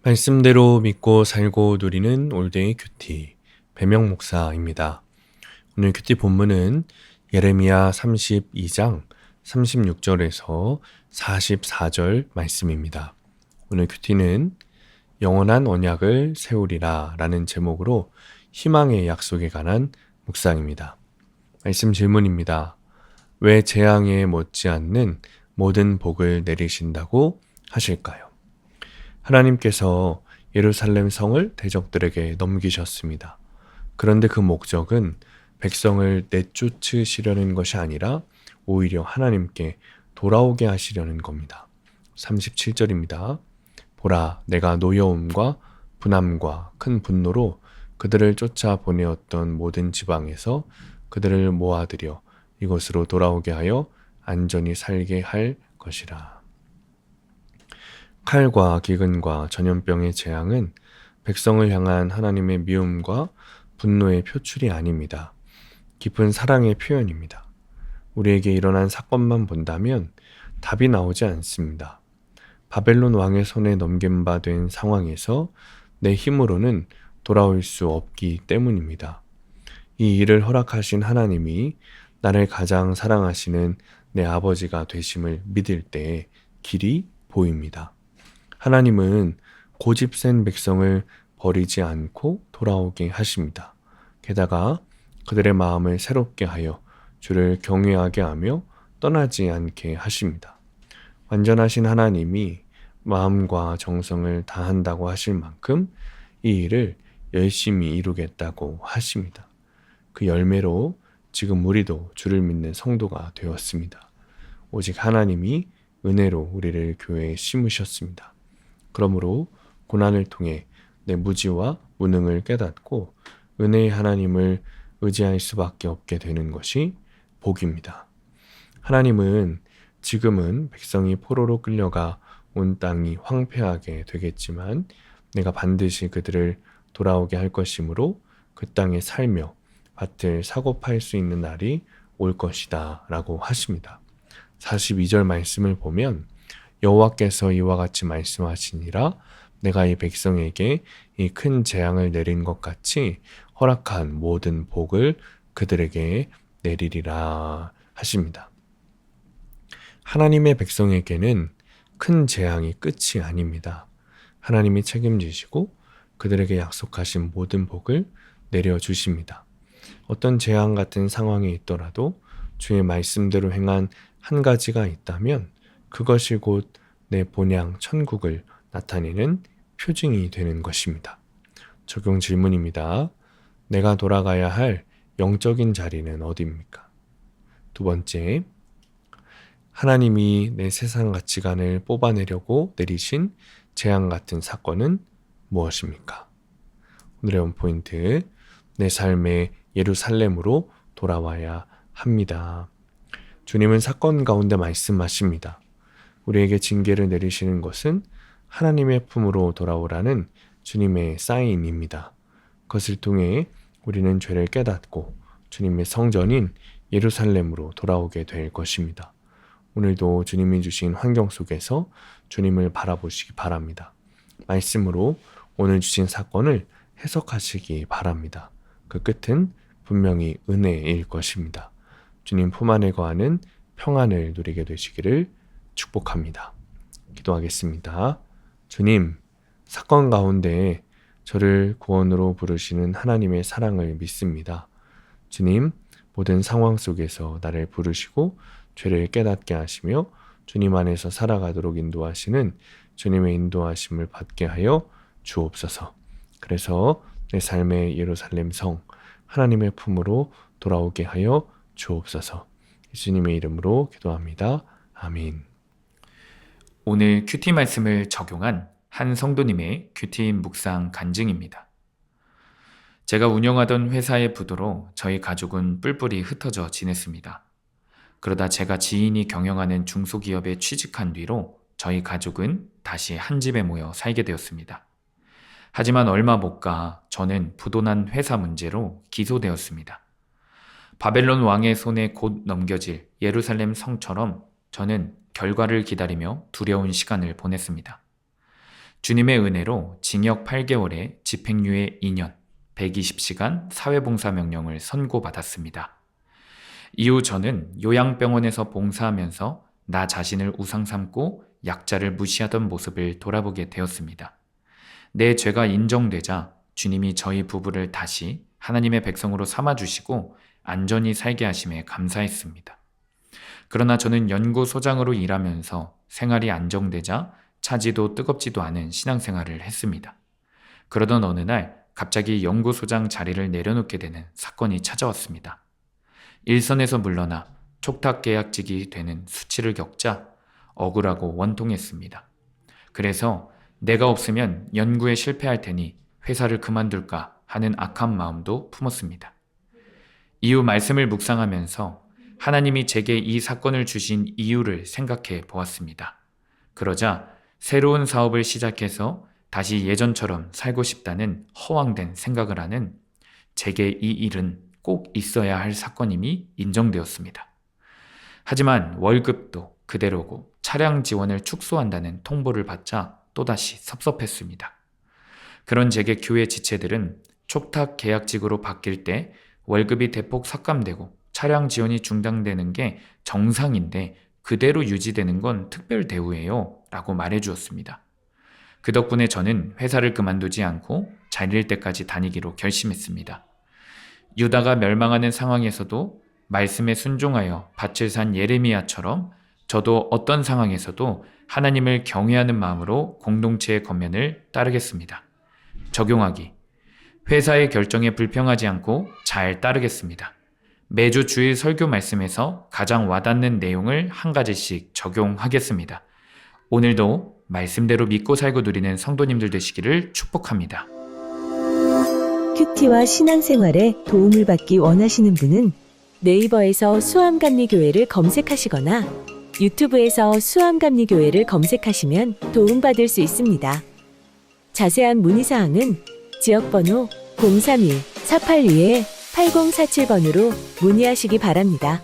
말씀대로 믿고 살고 누리는 올데이 큐티 배명 목사입니다. 오늘 큐티 본문은 예레미야 32장 36절에서 44절 말씀입니다. 오늘 큐티는 영원한 언약을 세우리라 라는 제목으로 희망의 약속에 관한 묵상입니다. 말씀 질문입니다. 왜 재앙에 못지않는 모든 복을 내리신다고 하실까요? 하나님께서 예루살렘 성을 대적들에게 넘기셨습니다. 그런데 그 목적은 백성을 내쫓으시려는 것이 아니라 오히려 하나님께 돌아오게 하시려는 겁니다. 37절입니다. 보라, 내가 노여움과 분함과 큰 분노로 그들을 쫓아 보내었던 모든 지방에서 그들을 모아들여 이곳으로 돌아오게 하여 안전히 살게 할 것이라. 칼과 기근과 전염병의 재앙은 백성을 향한 하나님의 미움과 분노의 표출이 아닙니다. 깊은 사랑의 표현입니다. 우리에게 일어난 사건만 본다면 답이 나오지 않습니다. 바벨론 왕의 손에 넘긴 바 된 상황에서 내 힘으로는 돌아올 수 없기 때문입니다. 이 일을 허락하신 하나님이 나를 가장 사랑하시는 내 아버지가 되심을 믿을 때 길이 보입니다. 하나님은 고집센 백성을 버리지 않고 돌아오게 하십니다. 게다가 그들의 마음을 새롭게 하여 주를 경외하게 하며 떠나지 않게 하십니다. 완전하신 하나님이 마음과 정성을 다한다고 하실 만큼 이 일을 열심히 이루겠다고 하십니다. 그 열매로 지금 우리도 주를 믿는 성도가 되었습니다. 오직 하나님이 은혜로 우리를 교회에 심으셨습니다. 그러므로 고난을 통해 내 무지와 무능을 깨닫고 은혜의 하나님을 의지할 수밖에 없게 되는 것이 복입니다. 하나님은 지금은 백성이 포로로 끌려가 온 땅이 황폐하게 되겠지만 내가 반드시 그들을 돌아오게 할 것이므로 그 땅에 살며 밭을 사고 팔 수 있는 날이 올 것이다 라고 하십니다. 42절 말씀을 보면 여호와께서 이와 같이 말씀하시니라 내가 이 백성에게 이 큰 재앙을 내린 것 같이 허락한 모든 복을 그들에게 내리리라 하십니다. 하나님의 백성에게는 큰 재앙이 끝이 아닙니다. 하나님이 책임지시고 그들에게 약속하신 모든 복을 내려주십니다. 어떤 재앙 같은 상황에 있더라도 주의 말씀대로 행한 한 가지가 있다면 그것이 곧 내 본향 천국을 나타내는 표징이 되는 것입니다. 적용 질문입니다. 내가 돌아가야 할 영적인 자리는 어디입니까? 두 번째, 하나님이 내 세상 가치관을 뽑아내려고 내리신 재앙 같은 사건은 무엇입니까? 오늘의 원포인트, 내 삶의 예루살렘으로 돌아와야 합니다. 주님은 사건 가운데 말씀하십니다. 우리에게 징계를 내리시는 것은 하나님의 품으로 돌아오라는 주님의 사인입니다. 그것을 통해 우리는 죄를 깨닫고 주님의 성전인 예루살렘으로 돌아오게 될 것입니다. 오늘도 주님이 주신 환경 속에서 주님을 바라보시기 바랍니다. 말씀으로 오늘 주신 사건을 해석하시기 바랍니다. 그 끝은 분명히 은혜일 것입니다. 주님 품 안에 거하는 평안을 누리게 되시기를 축복합니다. 기도하겠습니다. 주님, 사건 가운데 저를 구원으로 부르시는 하나님의 사랑을 믿습니다. 주님, 모든 상황 속에서 나를 부르시고 죄를 깨닫게 하시며 주님 안에서 살아가도록 인도하시는 주님의 인도하심을 받게 하여 주옵소서. 그래서 내 삶의 예루살렘 성, 하나님의 품으로 돌아오게 하여 주옵소서. 예수님의 이름으로 기도합니다. 아멘. 오늘 큐티 말씀을 적용한 한 성도님의 큐티 묵상 간증입니다. 제가 운영하던 회사의 부도로 저희 가족은 뿔뿔이 흩어져 지냈습니다. 그러다 제가 지인이 경영하는 중소기업에 취직한 뒤로 저희 가족은 다시 한 집에 모여 살게 되었습니다. 하지만 얼마 못 가 저는 부도난 회사 문제로 기소되었습니다. 바벨론 왕의 손에 곧 넘겨질 예루살렘 성처럼 저는 결과를 기다리며 두려운 시간을 보냈습니다. 주님의 은혜로 징역 8개월에 집행유예 2년, 120시간 사회봉사 명령을 선고받았습니다. 이후 저는 요양병원에서 봉사하면서 나 자신을 우상 삼고 약자를 무시하던 모습을 돌아보게 되었습니다. 내 죄가 인정되자 주님이 저희 부부를 다시 하나님의 백성으로 삼아주시고 안전히 살게 하심에 감사했습니다. 그러나 저는 연구소장으로 일하면서 생활이 안정되자 차지도 뜨겁지도 않은 신앙생활을 했습니다. 그러던 어느 날 갑자기 연구소장 자리를 내려놓게 되는 사건이 찾아왔습니다. 일선에서 물러나 촉탁계약직이 되는 수치를 겪자 억울하고 원통했습니다. 그래서 내가 없으면 연구에 실패할 테니 회사를 그만둘까 하는 악한 마음도 품었습니다. 이후 말씀을 묵상하면서 하나님이 제게 이 사건을 주신 이유를 생각해 보았습니다. 그러자 새로운 사업을 시작해서 다시 예전처럼 살고 싶다는 허황된 생각을 하는 제게 이 일은 꼭 있어야 할 사건임이 인정되었습니다. 하지만 월급도 그대로고 차량 지원을 축소한다는 통보를 받자 또다시 섭섭했습니다. 그런 제게 교회 지체들은 촉탁 계약직으로 바뀔 때 월급이 대폭 삭감되고 차량 지원이 중단되는 게 정상인데 그대로 유지되는 건 특별 대우예요 라고 말해주었습니다. 그 덕분에 저는 회사를 그만두지 않고 잘릴 때까지 다니기로 결심했습니다. 유다가 멸망하는 상황에서도 말씀에 순종하여 밭을 산 예레미야처럼 저도 어떤 상황에서도 하나님을 경외하는 마음으로 공동체의 겉면을 따르겠습니다. 적용하기. 회사의 결정에 불평하지 않고 잘 따르겠습니다. 매주 주일 설교 말씀에서 가장 와닿는 내용을 한 가지씩 적용하겠습니다. 오늘도 말씀대로 믿고 살고 누리는 성도님들 되시기를 축복합니다. 큐티와 신앙생활에 도움을 받기 원하시는 분은 네이버에서 수암감리교회를 검색하시거나 유튜브에서 수암감리교회를 검색하시면 도움받을 수 있습니다. 자세한 문의사항은 지역번호 031-482-8047번으로 문의하시기 바랍니다.